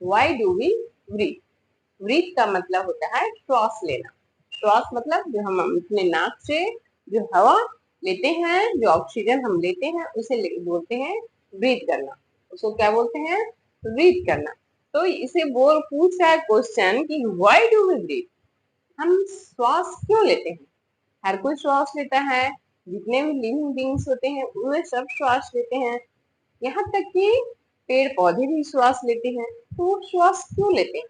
Why do we breathe? Breathe का मतलब होता है श्वास लेना। श्वास मतलब जो हम अपने नाक से जो हवा लेते हैं, जो ऑक्सीजन हम लेते हैं, उसे बोलते हैं ब्रीथ करना। उसको क्या बोलते हैं? ब्रीथ करना। तो इसे बोल पूछ रहा है क्वेश्चन कि व्हाई डू वी ब्रीथ? हम श्वास क्यों लेते हैं? हर कोई श्वास लेता है, जितने भी लिविंग बींग्स होते हैं वे सब श्वास लेते हैं, यहाँ तक कि पेड़ पौधे भी श्वास लेते हैं। तो वो श्वास क्यों लेते हैं?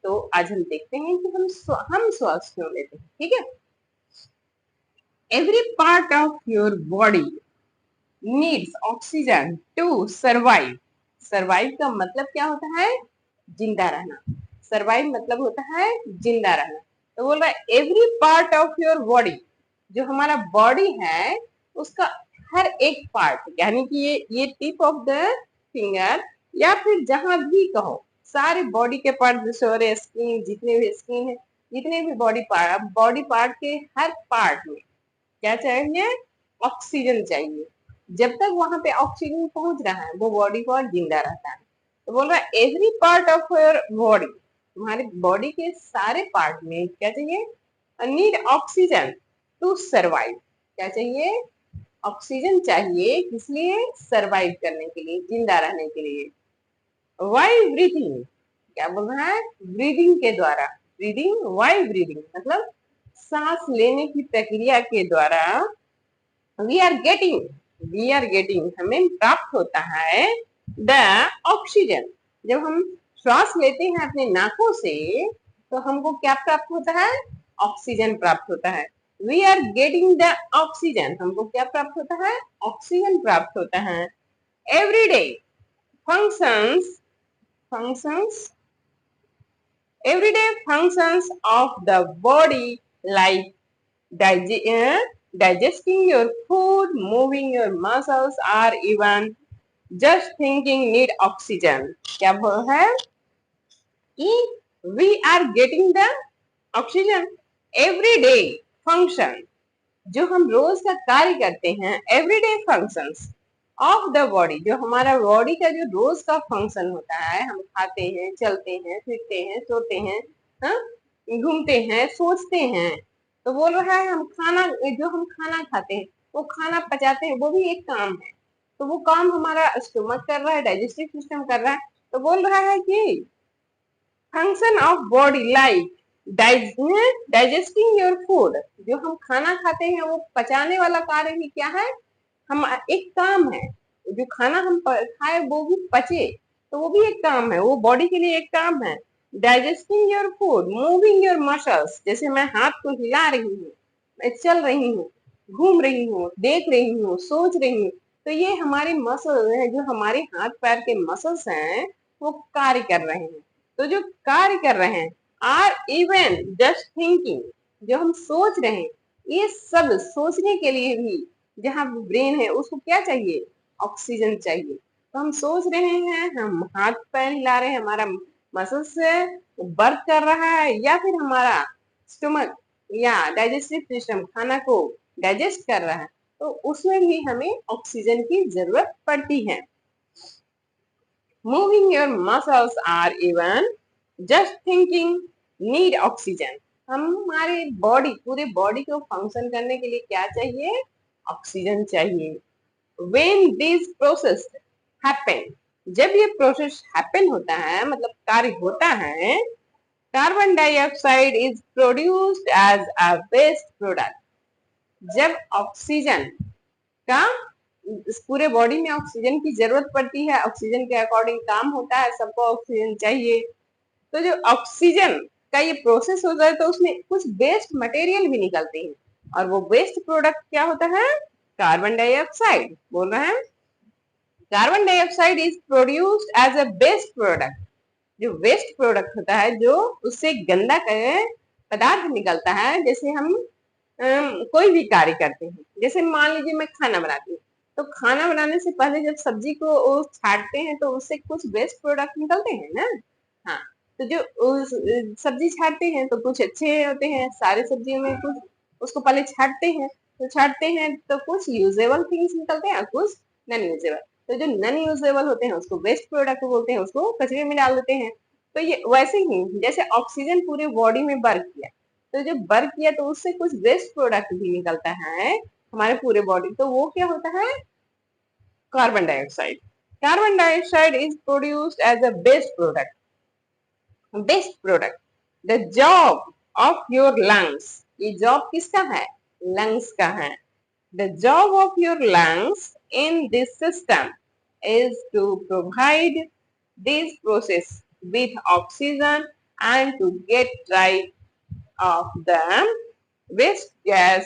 तो आज हम देखते हैं कि हम श्वास क्यों लेते हैं। ठीक है। Every part of your body needs oxygen to survive. Survive का मतलब क्या होता है? जिंदा रहना। सर्वाइव मतलब होता है जिंदा रहना। तो बोल रहा है every part of your body, जो हमारा बॉडी है उसका हर एक पार्ट, यानी कि ये टिप ऑफ द फिंगर या फिर जहां भी कहो, सारे बॉडी के पार्ट, जैसे स्किन, जितने भी स्किन है, जितने भी बॉडी पार्ट के हर पार्ट में क्या चाहिए? ऑक्सीजन चाहिए। जब तक वहां पे ऑक्सीजन पहुंच रहा है वो बॉडी पार्ट जिंदा रहता है। तो बोल रहा है every part of your body, तुम्हारे बॉडी के सारे पार्ट में क्या चाहिए? Need oxygen to survive. क्या चाहिए? ऑक्सीजन चाहिए। किस लिए? सर्वाइव करने के लिए, जिंदा रहने के लिए। वाई ब्रीथिंग, क्या बोल रहा है? ब्रीदिंग के द्वारा। ब्रीदिंग, वाई ब्रीदिंग मतलब सांस लेने की प्रक्रिया के द्वारा वी आर गेटिंग हमें प्राप्त होता है द ऑक्सीजन। जब हम श्वास लेते हैं अपने नाकों से तो हमको क्या प्राप्त होता है? ऑक्सीजन प्राप्त होता है। We are getting the oxygen, हमको क्या प्राप्त होता है? ऑक्सीजन प्राप्त होता है। Everyday functions functions everyday functions of the body like digesting your food, moving your muscles, or even just thinking need oxygen. क्या बोल है कि we are getting the oxygen everyday function, जो हम रोज का कार्य करते हैं, everyday functions of the body, जो हमारा बॉडी का जो रोज का फंक्शन होता है, हम खाते हैं, चलते हैं, फिरते हैं, सोते हैं, हाँ? घूमते हैं, सोचते हैं। तो बोल रहा है हम खाना, जो हम खाना खाते हैं, वो खाना पचाते हैं, वो भी एक काम है। तो वो काम हमारा स्टोमक कर रहा है, डाइजेस्टिव सिस्टम कर रहा है। तो बोल रहा है कि function of body like digesting your food, जो हम खाना खाते हैं वो पचाने वाला कार्य भी क्या है? हम एक काम है। जो खाना हम खाए वो भी पचे, तो वो भी एक काम है, वो बॉडी के लिए एक काम है। Digesting your food, moving your muscles, जैसे मैं हाथ को हिला रही हूँ, मैं चल रही हूँ, घूम रही हूँ, देख रही हूँ, सोच रही हूँ, तो ये हमारे मसल है, जो हमारे हाथ पैर के मसल्स हैं वो कार्य कर रहे हैं। तो जो कार्य कर रहे हैं आर इवन जस्ट थिंकिंग, जो हम सोच रहे हैं, ये सब सोचने के लिए भी जहाँ ब्रेन है उसको क्या चाहिए? ऑक्सीजन चाहिए। तो हम सोच रहे हैं, हम हाथ पैर हिला रहे हैं, हमारा मसल्स वर्क कर रहा है, या फिर हमारा स्टमक या डाइजेस्टिव सिस्टम खाना को डाइजेस्ट कर रहा है, तो उसमें भी हमें ऑक्सीजन की जरूरत पड़ती है। Moving your muscles or even just thinking need oxygen. हमारे बॉडी, पूरे बॉडी को फंक्शन करने के लिए क्या चाहिए? ऑक्सीजन चाहिए। व्हेन दिस प्रोसेस हैपन, जब ये प्रोसेस हैपन होता है, मतलब कार्य होता है, carbon dioxide is produced as a waste product. जब ऑक्सीजन का इस पूरे बॉडी में ऑक्सीजन की जरूरत पड़ती है, ऑक्सीजन के अकॉर्डिंग काम होता है, सबको ऑक्सीजन चाहिए। तो जो ऑक्सीजन का ये प्रोसेस होता है तो उसमें कुछ वेस्ट मटेरियल भी निकलते हैं, और वो वेस्ट प्रोडक्ट क्या होता है? Carbon dioxide. बोल रहे हैं carbon dioxide is produced as a waste product. जो वेस्ट प्रोडक्ट होता है, जो उससे गंदा पदार्थ निकलता है, जैसे हम कोई भी कार्य करते हैं, जैसे मान लीजिए मैं खाना बनाती हूँ, तो खाना बनाने से पहले जब सब्जी को छांटते हैं तो उससे कुछ वेस्ट प्रोडक्ट निकलते हैं ना। हाँ, तो जो सब्जी छांटते हैं तो कुछ अच्छे होते हैं, सारे सब्जियों में कुछ उसको पहले छांटते हैं, तो छांटते हैं तो कुछ यूजेबल थिंग्स निकलते हैं, कुछ नॉन यूजेबल। तो जो नॉन यूजेबल होते हैं उसको वेस्ट प्रोडक्ट बोलते हैं, उसको कचरे में डाल देते हैं। तो ये वैसे ही जैसे ऑक्सीजन पूरे बॉडी में वर्क किया, तो जब वर्क किया तो उससे कुछ वेस्ट प्रोडक्ट भी निकलता है हमारे पूरे बॉडी, तो वो क्या होता है, carbon dioxide. Carbon dioxide is produced as a best product. Best product, the job of your lungs, ये जॉब किसका है, लंग्स का है। The job of your lungs in this system is to provide this process with oxygen and to get rid of the waste gas,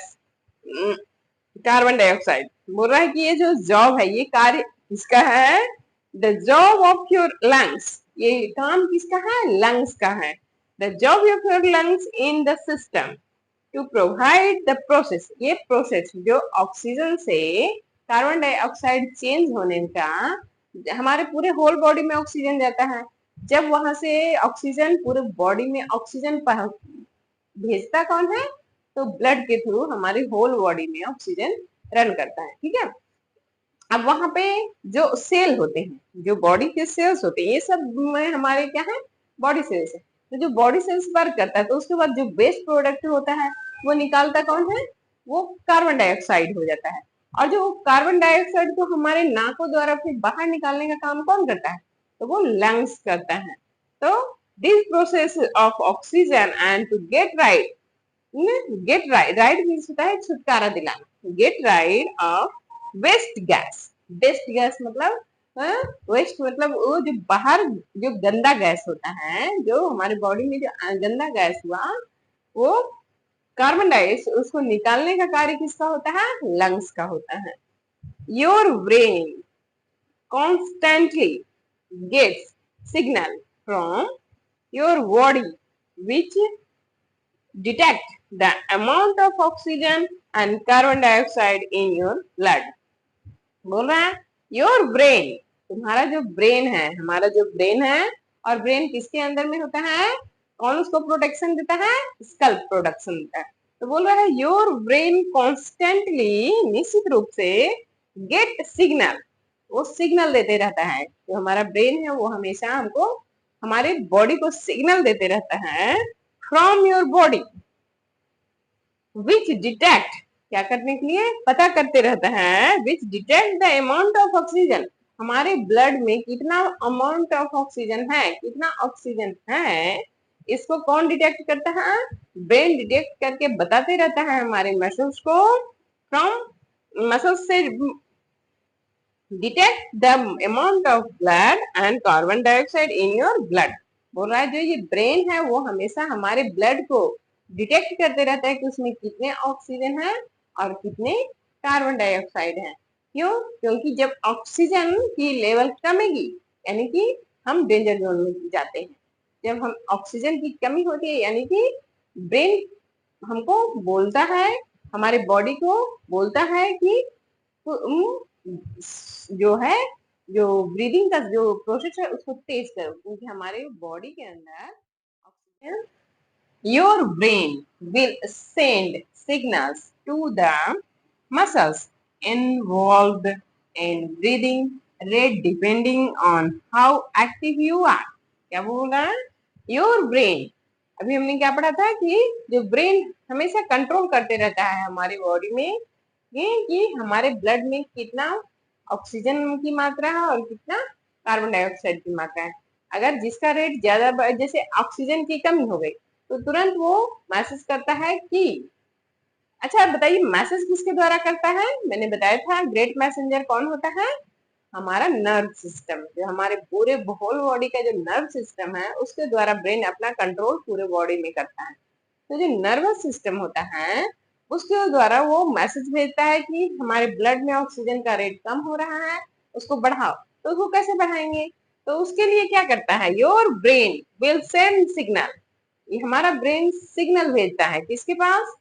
carbon dioxide. बोल रहा है कि ये जो जॉब है, ये कार्य किसका है, the job of your lungs, ये काम किसका है, लंग्स का है। The job of your lungs in the system to provide the process, ये प्रोसेस जो ऑक्सीजन से कार्बन डाइऑक्साइड चेंज होने का, हमारे पूरे होल बॉडी में ऑक्सीजन जाता है, जब वहां से ऑक्सीजन पूरे बॉडी में ऑक्सीजन भेजता कौन है, तो ब्लड के थ्रू हमारी होल बॉडी में ऑक्सीजन रन करता है, ठीक है। अब वहां पे जो सेल होते हैं, जो बॉडी के सेल्स होते हैं, ये सब में हमारे क्या है, बॉडी सेल्स है। तो जो बॉडी सेल्स वर्क करता है, तो उसके बाद जो वेस्ट प्रोडक्ट होता है वो निकालता कौन है, वो कार्बन डाइऑक्साइड हो जाता है। और जो कार्बन डाइऑक्साइड को हमारे नाकों द्वारा फिर बाहर निकालने का काम कौन करता है, तो वो लंग्स करता है। तो this process of oxygen and to get rid, get rid, rid means होता है छुटकारा दिलाना, get rid of waste gas. Waste gas मतलब वेस्ट मतलब वो जो बाहर जो गंदा गैस होता है, जो हमारे बॉडी में जो गंदा गैस हुआ, वो कार्बन डाइऑक्साइड, उसको निकालने का कार्य किसका होता है, लंग्स का होता है। Your brain constantly gets signal from your body which detect the amount of oxygen and carbon dioxide in your blood। बोल रहा है योर ब्रेन, तुम्हारा जो ब्रेन है, हमारा जो ब्रेन है, और ब्रेन किसके अंदर में होता है, कौन उसको प्रोटेक्शन देता है, स्कल प्रोटेक्शन देता है। तो बोल रहा है योर ब्रेन कॉन्स्टेंटली, निश्चित रूप से, गेट सिग्नल, वो सिग्नल देते रहता है, जो हमारा ब्रेन है वो हमेशा हमको, हमारे बॉडी को सिग्नल देते रहता है from your body which detect, क्या करने के लिए, पता करते रहता है, विच detect the amount of oxygen, हमारे ब्लड में कितना अमाउंट ऑफ ऑक्सीजन है, कितना ऑक्सीजन है, इसको कौन डिटेक्ट करता है, ब्रेन डिटेक्ट करके बताते रहता है हमारे मसल्स को, फ्रॉम मसल्स से detect the amount of blood and carbon dioxide in your blood. बोल रहा है जो ये ब्रेन है वो हमेशा हमारे ब्लड को डिटेक्ट करते रहता है कि उसमें कितने ऑक्सीजन है और कितने कार्बन डाइऑक्साइड है। क्यों, क्योंकि जब ऑक्सीजन की लेवल कमेगी, यानी कि हम डेंजर जोन में जाते हैं। जब हम ऑक्सीजन की कमी होती है, यानी कि ब्रेन हमको बोलता है, हमारे बॉडी को बोलता है कि जो है, जो ब्रीदिंग का जो प्रोसेस है उसको तेज करो, क्योंकि हमारे बॉडी के अंदर oxygen, your brain will send signals to the muscles involved in breathing rate depending on how active you are. क्या बोला, योर ब्रेन, अभी हमने क्या पढ़ा था कि जो ब्रेन हमेशा कंट्रोल करते रहता है हमारी बॉडी में, ये कि हमारे ब्लड में कितना ऑक्सीजन की मात्रा है और कितना कार्बन डाइऑक्साइड की मात्रा है। अगर जिसका रेट ज्यादा, जैसे ऑक्सीजन की कमी हो गई, तो तुरंत वो मैसेज करता है कि, अच्छा बताइए मैसेज किसके द्वारा करता है, मैंने बताया था ग्रेट मैसेंजर कौन होता है, हमारा नर्व सिस्टम, जो हमारे पूरे होल बॉडी का जो नर्व सिस्टम है उसके द्वारा ब्रेन अपना कंट्रोल पूरे बॉडी में करता है। तो जो नर्वस सिस्टम होता है उसके द्वारा वो मैसेज भेजता है कि हमारे ब्लड में ऑक्सीजन का रेट कम हो रहा है, उसको बढ़ाओ। तो उसको कैसे बढ़ाएंगे, तो उसके लिए क्या करता है, your brain will send signal, ये हमारा ब्रेन सिग्नल भेजता है किसके पास,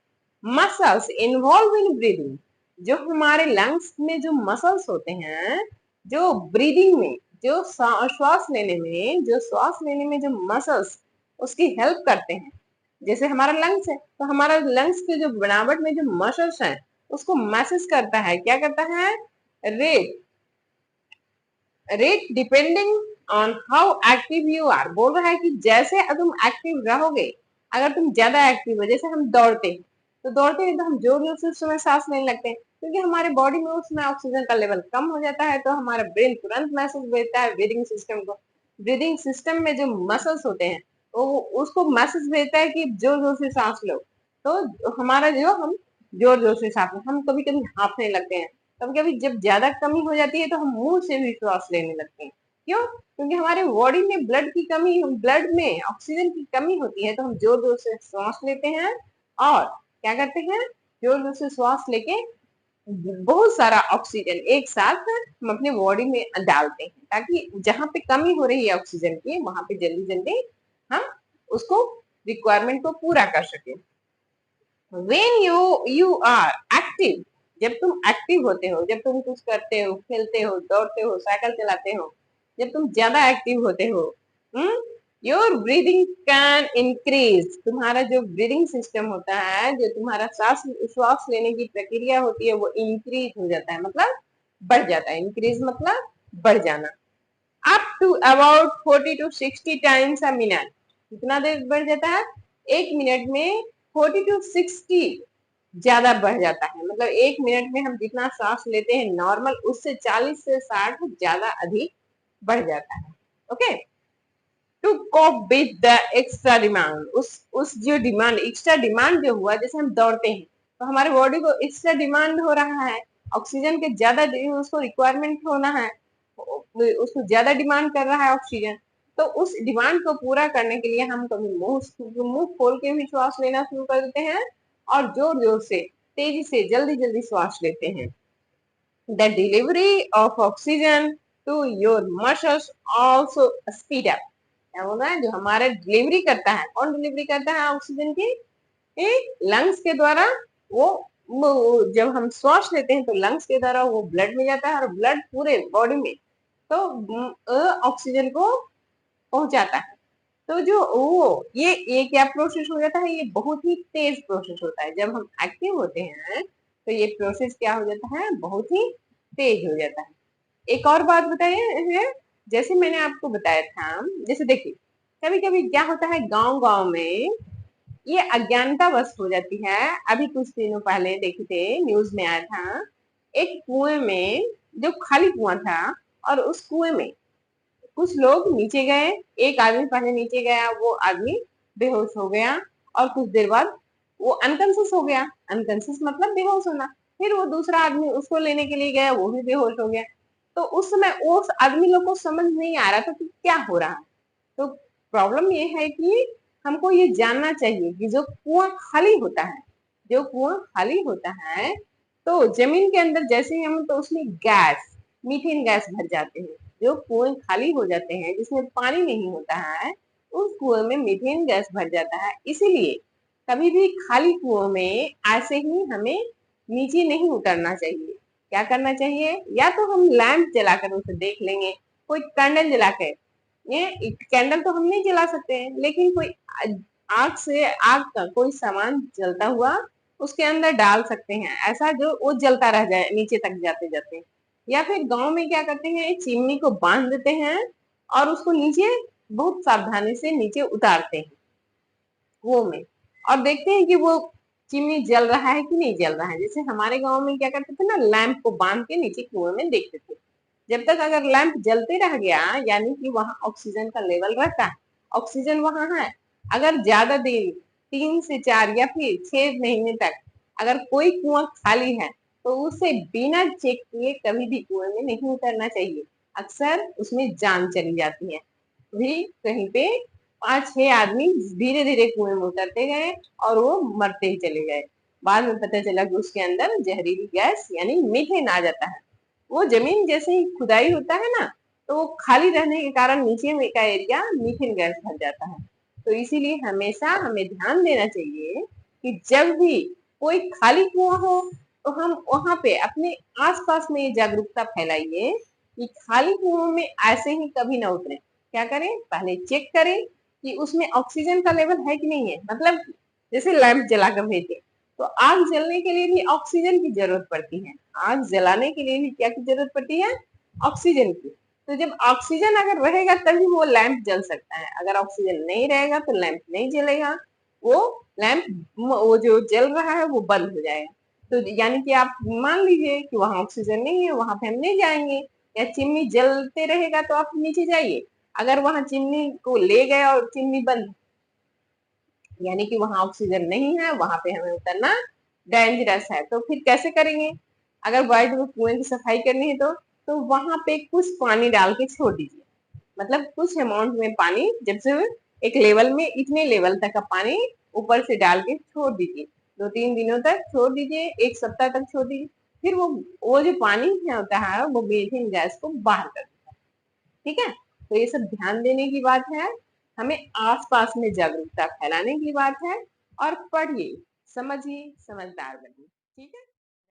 मसल्स इन्वॉल्व इन ब्रीदिंग, जो हमारे लंग्स में जो मसल्स होते हैं, जो ब्रीदिंग में, जो श्वास लेने में, जो श्वास लेने में जो मसल्स उसकी हेल्प करते हैं। जैसे हमारा लंग्स है, तो हमारा लंग्स के जो बनावट में जो मसल्स हैं उसको मैसेज करता है, क्या करता है, rate rate depending on how active you are. बोल रहा है कि जैसे तुम एक्टिव रहोगे, अगर तुम ज्यादा एक्टिव हो, जैसे हम दौड़ते हैं तो दौड़ते हैं तो हम जोर जोर से उस समय सांस लेने लगते हैं, क्योंकि हमारे बॉडी में उसमें ऑक्सीजन का लेवल कम हो जाता है, तो हमारा ब्रेन तुरंत मैसेज भेजता है ब्रीदिंग सिस्टम को। ब्रीदिंग सिस्टम में जो मसल्स होते हैं वो उसको मैसेज भेजता है कि जोर जोर से सांस लो। तो हमारा जो हम जोर जोर से सांस, हम कभी कभी हांफने लगते हैं, कभी कभी जब ज्यादा कमी हो जाती है तो हम मुंह से भी श्वास लेने लगते हैं। क्यों? क्योंकि हमारे बॉडी में ब्लड में ऑक्सीजन की कमी होती है, तो हम जोर जोर से श्वास लेते हैं और क्या करते हैं, जोर जोर से श्वास लेके बहुत सारा ऑक्सीजन एक साथ हम अपने बॉडी में डालते हैं, ताकि जहां पे कमी हो रही है ऑक्सीजन की वहां पे जल्दी जल्दी हम उसको रिक्वायरमेंट को पूरा कर सके। when you are active, जब तुम एक्टिव होते हो, जब तुम कुछ करते हो, खेलते हो, दौड़ते हो, साइकिल चलाते हो, जब तुम ज्यादा एक्टिव होते हो, योर ब्रीदिंग कैन इंक्रीज। तुम्हारा जो ब्रीदिंग सिस्टम होता है, जो तुम्हारा सांस श्वास लेने की प्रक्रिया होती है, वो इंक्रीज हो जाता है, मतलब बढ़ जाता है। इंक्रीज मतलब बढ़ जाना। Up to about 40 to 60 times a minute. कितना देर बढ़ जाता है? एक मिनट में 40 to 60 ज्यादा बढ़ जाता है, मतलब एक मिनट में हम जितना सांस लेते हैं नॉर्मल, उससे 40 से 60 ज्यादा अधिक बढ़ जाता है। Okay, to cope with the extra demand. उस जो डिमांड, एक्स्ट्रा डिमांड जो हुआ, जैसे हम दौड़ते हैं तो हमारे बॉडी को एक्स्ट्रा डिमांड हो रहा है, ऑक्सीजन के ज्यादा उसको रिक्वायरमेंट होना है, उसको ज्यादा डिमांड कर रहा है ऑक्सीजन। तो उस डिमांड को पूरा करने के लिए हम कभी मुंह खोल के भी श्वास लेना शुरू कर देते हैं और जोर जोर से, तेजी से, जल्दी जल्दी श्वास लेते हैं। The delivery of oxygen to your muscles also speed up. क्या बोल रहा है? जो हमारा डिलीवरी करता है, कौन डिलीवरी करता है ऑक्सीजन की? लंग्स के द्वारा। वो जब हम श्वास लेते हैं तो लंग्स के द्वारा वो ब्लड में जाता है और ब्लड पूरे बॉडी में तो ऑक्सीजन को पहुंचाता है। तो जो वो ये क्या प्रोसेस हो जाता है, ये बहुत ही तेज प्रोसेस होता है। जब हम एक्टिव होते हैं तो ये प्रोसेस क्या हो जाता है, बहुत ही तेज हो जाता है। एक और बात बताइए है, जैसे मैंने आपको बताया था, जैसे देखिए कभी कभी क्या होता है, गांव गांव में ये अज्ञानता वश हो जाती है। अभी कुछ दिनों पहले देखे थे, न्यूज में आया था, एक कुएं में, जो खाली कुआं था, और उस कुएं में कुछ लोग नीचे गए। एक आदमी पहले नीचे गया, वो आदमी बेहोश हो गया और कुछ देर बाद वो अनकॉन्शियस हो गया। अनकॉन्शियस मतलब बेहोश होना। फिर वो दूसरा आदमी उसको लेने के लिए गया, वो भी बेहोश हो गया। तो उस समय उस आदमी लोग को समझ नहीं आ रहा था कि क्या हो रहा है। तो प्रॉब्लम ये है कि हमको ये जानना चाहिए कि जो कुआं खाली होता है, जो कुआं खाली होता है, तो जमीन के अंदर जैसे ही हम, तो उसमें गैस, मीथेन गैस भर जाते हैं। जो कुएं खाली हो जाते हैं जिसमें पानी नहीं होता है, उस कुएं में मीथेन गैस भर जाता है। इसीलिए कभी भी खाली कुओं में ऐसे ही हमें नीचे नहीं उतरना चाहिए। क्या करना चाहिए? या तो हम लैंप जलाकर उसे देख लेंगे, कोई कैंडल जलाकर। ये कैंडल तो हम नहीं जला सकते हैं, लेकिन कोई आग से, आग का कोई सामान जलता हुआ उसके अंदर डाल सकते हैं, ऐसा जो वो जलता रह जाए नीचे तक जाते जाते। या फिर गांव में क्या करते हैं, चिमनी को बांध देते हैं और उसको नीचे बहुत सावधानी से नीचे उतारते हैं कुओं में, और देखते हैं कि वो चिमनी जल रहा है कि नहीं जल रहा है। जैसे हमारे गांव में क्या करते थे ना, लैंप को बांध के नीचे कुएं में देखते थे। जब तक अगर लैंप जलते रह गया, यानी कि वहां ऑक्सीजन का लेवल रहता है, ऑक्सीजन वहां है। अगर ज्यादा दिन, 3 से 4 या फिर 6 महीने तक अगर कोई कुआं खाली है, तो उसे बिना चेक किए कभी भी कुएं में नहीं उतरना चाहिए। अक्सर उसमें जान चली जाती है। भी कहीं पे 5-6 आदमी धीरे धीरे कुएं में उतरते गए और वो मरते ही चले गए। बाद में पता चला कि उसके अंदर जहरीली गैस यानी मीथेन आ जाता है। वो जमीन जैसे ही खुदाई होता है ना, तो वो खाली रहने के कारण नीचे में का एरिया मीथेन गैस भर जाता है। तो इसीलिए हमेशा हमें ध्यान देना चाहिए कि जब भी कोई खाली कुआं हो, तो हम वहां पे अपने आसपास में ये जागरूकता फैलाइए कि खाली कुओं में ऐसे ही कभी ना उतरे। क्या करें? पहले चेक करें कि उसमें ऑक्सीजन का लेवल है कि नहीं है। मतलब जैसे लैंप जलाकर भेजे, तो आग जलने के लिए भी ऑक्सीजन की जरूरत पड़ती है। आग जलाने के लिए भी क्या की जरूरत पड़ती है? ऑक्सीजन की। तो जब ऑक्सीजन अगर रहेगा तभी वो लैंप जल सकता है, अगर ऑक्सीजन नहीं रहेगा तो लैंप नहीं जलेगा, वो लैंप वो जो जल रहा है वो बंद हो जाएगा। तो यानी कि आप मान लीजिए कि वहां ऑक्सीजन नहीं है, वहां पे हम नहीं जाएंगे, या चिमनी जलते रहेगा तो आप नीचे जाइए, अगर वहां चिमनी को ले गए और चिमनी बंद, यानी कि वहां ऑक्सीजन नहीं है, वहां पे हमें उतरना डेंजरस है, तो फिर कैसे करेंगे? अगर वर्ल्ड में कुएं की सफाई करनी है तो वहां पे कुछ पानी डाल के छोड़ दीजिए, मतलब कुछ अमाउंट में पानी, जब से एक लेवल में इतने लेवल तक का पानी ऊपर से डाल के छोड़ दीजिए, 2-3 दिनों तक छोड़ दीजिए, 1 सप्ताह तक छोड़ दीजिए, फिर वो जो पानी होता है वो मीथेन गैस को बाहर कर देता है। ठीक है, तो ये सब ध्यान देने की बात है, हमें आसपास में जागरूकता फैलाने की बात है, और पढ़िए, समझिए, समझदार बनिए। ठीक है।